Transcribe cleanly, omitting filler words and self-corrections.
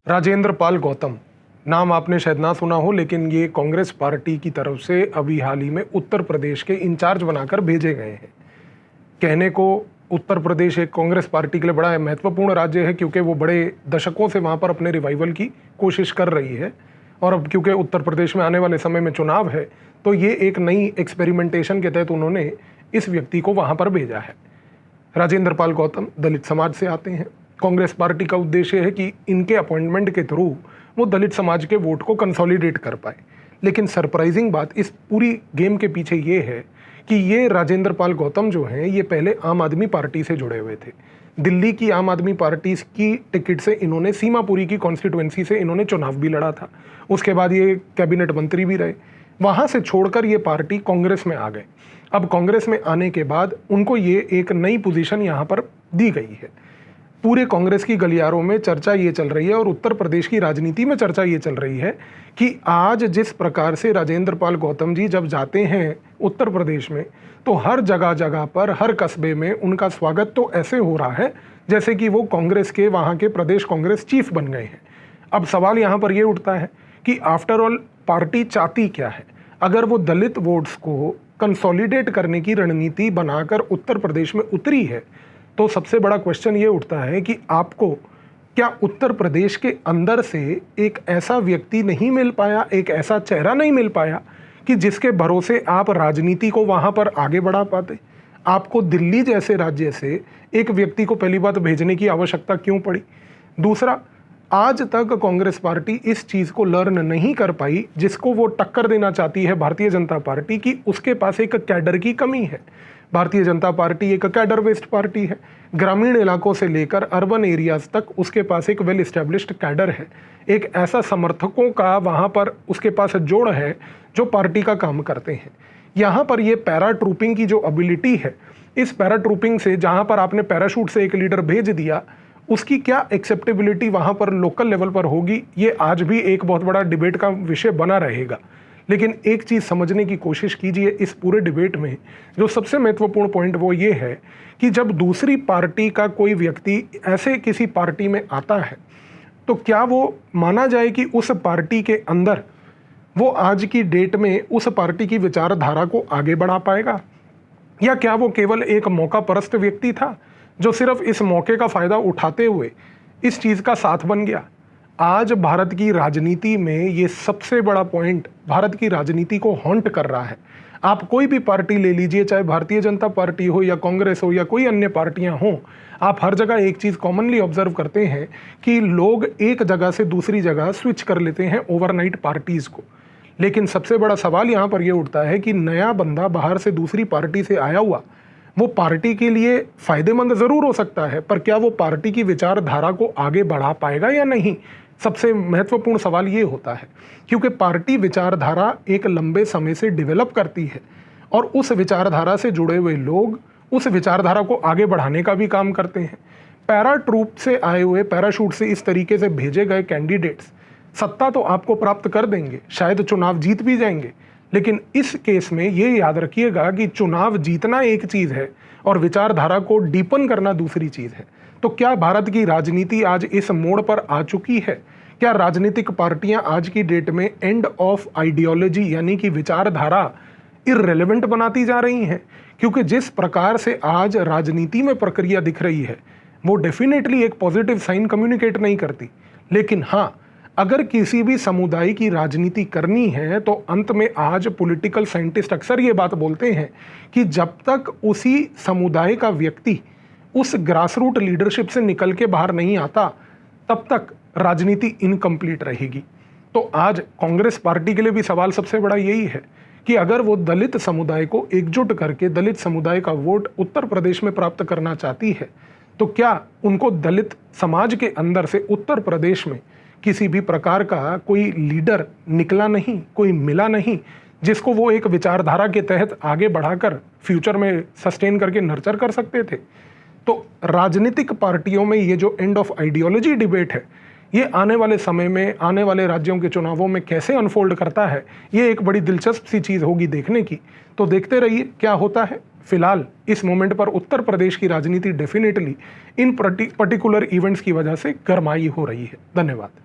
राजेंद्र पाल गौतम नाम आपने शायद ना सुना हो, लेकिन ये कांग्रेस पार्टी की तरफ से अभी हाल ही में उत्तर प्रदेश के इंचार्ज बनाकर भेजे गए हैं। कहने को उत्तर प्रदेश एक कांग्रेस पार्टी के लिए बड़ा महत्वपूर्ण राज्य है, क्योंकि वो बड़े दशकों से वहाँ पर अपने रिवाइवल की कोशिश कर रही है। और अब क्योंकि उत्तर प्रदेश में आने वाले समय में चुनाव है, तो ये एक नई एक्सपेरिमेंटेशन के तहत उन्होंने इस व्यक्ति को वहाँ पर भेजा है। राजेंद्र पाल गौतम दलित समाज से आते हैं। कांग्रेस पार्टी का उद्देश्य है कि इनके अपॉइंटमेंट के थ्रू वो दलित समाज के वोट को कंसोलिडेट कर पाए। लेकिन सरप्राइजिंग बात इस पूरी गेम के पीछे ये है कि ये राजेंद्र पाल गौतम जो हैं, ये पहले आम आदमी पार्टी से जुड़े हुए थे। दिल्ली की आम आदमी पार्टी की टिकट से इन्होंने सीमापुरी की कॉन्स्टिट्यूएंसी से इन्होंने चुनाव भी लड़ा था। उसके बाद ये कैबिनेट मंत्री भी रहे। वहाँ से छोड़कर ये पार्टी कांग्रेस में आ गए। अब कांग्रेस में आने के बाद उनको ये एक नई पोजीशन यहाँ पर दी गई है। पूरे कांग्रेस की गलियारों में चर्चा ये चल रही है और उत्तर प्रदेश की राजनीति में चर्चा ये चल रही है कि आज जिस प्रकार से राजेंद्र पाल गौतम जी जब जाते हैं उत्तर प्रदेश में, तो हर जगह जगह पर, हर कस्बे में उनका स्वागत तो ऐसे हो रहा है जैसे कि वो कांग्रेस के वहाँ के प्रदेश कांग्रेस चीफ बन गए हैं। अब सवाल यहाँ पर ये उठता है कि आफ्टर ऑल पार्टी चाहती क्या है? अगर वो दलित वोट्स को कंसोलिडेट करने की रणनीति बनाकर उत्तर प्रदेश में उतरी है, तो सबसे बड़ा क्वेश्चन ये उठता है कि आपको क्या उत्तर प्रदेश के अंदर से एक ऐसा व्यक्ति नहीं मिल पाया, एक ऐसा चेहरा नहीं मिल पाया कि जिसके भरोसे आप राजनीति को वहाँ पर आगे बढ़ा पाते? आपको दिल्ली जैसे राज्य से एक व्यक्ति को पहली बात भेजने की आवश्यकता क्यों पड़ी? दूसरा, आज तक कांग्रेस पार्टी इस चीज़ को लर्न नहीं कर पाई जिसको वो टक्कर देना चाहती है भारतीय जनता पार्टी की। उसके पास एक कैडर की कमी है। भारतीय जनता पार्टी एक कैडर बेस्ड पार्टी है। ग्रामीण इलाकों से लेकर अर्बन एरियाज तक उसके पास एक वेल इस्टेब्लिश्ड कैडर है। एक ऐसा समर्थकों का वहाँ पर उसके पास जोड़ है जो पार्टी का काम करते हैं। यहाँ पर ये पैरा ट्रूपिंग की जो एबिलिटी है, इस पैरा ट्रूपिंग से जहाँ पर आपने पैराशूट से एक लीडर भेज दिया, उसकी क्या एक्सेप्टेबिलिटी वहाँ पर लोकल लेवल पर होगी, ये आज भी एक बहुत बड़ा डिबेट का विषय बना रहेगा। लेकिन एक चीज़ समझने की कोशिश कीजिए इस पूरे डिबेट में, जो सबसे महत्वपूर्ण पॉइंट वो ये है कि जब दूसरी पार्टी का कोई व्यक्ति ऐसे किसी पार्टी में आता है, तो क्या वो माना जाए कि उस पार्टी के अंदर वो आज की डेट में उस पार्टी की विचारधारा को आगे बढ़ा पाएगा, या क्या वो केवल एक मौका परस्त व्यक्ति था जो सिर्फ इस मौके का फ़ायदा उठाते हुए इस चीज़ का साथ बन गया? आज भारत की राजनीति में ये सबसे बड़ा पॉइंट भारत की राजनीति को हॉन्ट कर रहा है। आप कोई भी पार्टी ले लीजिए, चाहे भारतीय जनता पार्टी हो या कांग्रेस हो या कोई अन्य पार्टियां हों, आप हर जगह एक चीज़ कॉमनली ऑब्जर्व करते हैं कि लोग एक जगह से दूसरी जगह स्विच कर लेते हैं ओवरनाइट पार्टीज़ को। लेकिन सबसे बड़ा सवाल यहाँ पर यह उठता है कि नया बंदा बाहर से दूसरी पार्टी से आया हुआ, वो पार्टी के लिए फ़ायदेमंद ज़रूर हो सकता है, पर क्या वो पार्टी की विचारधारा को आगे बढ़ा पाएगा या नहीं? सबसे महत्वपूर्ण सवाल ये होता है, क्योंकि पार्टी विचारधारा एक लंबे समय से डेवलप करती है और उस विचारधारा से जुड़े हुए लोग उस विचारधारा को आगे बढ़ाने का भी काम करते हैं। पैरा ट्रूप से आए हुए, पैराशूट से इस तरीके से भेजे गए कैंडिडेट्स सत्ता तो आपको प्राप्त कर देंगे, शायद चुनाव जीत भी जाएंगे, लेकिन इस केस में ये याद रखिएगा कि चुनाव जीतना एक चीज़ है और विचारधारा को डीपन करना दूसरी चीज़ है। तो क्या भारत की राजनीति आज इस मोड़ पर आ चुकी है? क्या राजनीतिक पार्टियां आज की डेट में एंड ऑफ आइडियोलॉजी यानी कि विचारधारा इररेलेवेंट बनाती जा रही हैं? क्योंकि जिस प्रकार से आज राजनीति में प्रक्रिया दिख रही है, वो डेफिनेटली एक पॉजिटिव साइन कम्युनिकेट नहीं करती। लेकिन हाँ, अगर किसी भी समुदाय की राजनीति करनी है, तो अंत में आज पॉलिटिकल साइंटिस्ट अक्सर ये बात बोलते हैं कि जब तक उसी समुदाय का व्यक्ति उस ग्रासरूट लीडरशिप से निकल के बाहर नहीं आता, तब तक राजनीति इनकम्प्लीट रहेगी। तो आज कांग्रेस पार्टी के लिए भी सवाल सबसे बड़ा यही है कि अगर वो दलित समुदाय को एकजुट करके दलित समुदाय का वोट उत्तर प्रदेश में प्राप्त करना चाहती है, तो क्या उनको दलित समाज के अंदर से उत्तर प्रदेश में किसी भी प्रकार का कोई लीडर निकला नहीं, कोई मिला नहीं जिसको वो एक विचारधारा के तहत आगे बढ़ाकर फ्यूचर में सस्टेन करके नर्चर कर सकते थे? तो राजनीतिक पार्टियों में ये जो एंड ऑफ आइडियोलॉजी डिबेट है, ये आने वाले समय में, आने वाले राज्यों के चुनावों में कैसे अनफोल्ड करता है, ये एक बड़ी दिलचस्प सी चीज़ होगी देखने की। तो देखते रहिए क्या होता है। फिलहाल इस मोमेंट पर उत्तर प्रदेश की राजनीति डेफिनेटली इन पर्टिकुलर इवेंट्स की वजह से गरमाई हो रही है। धन्यवाद।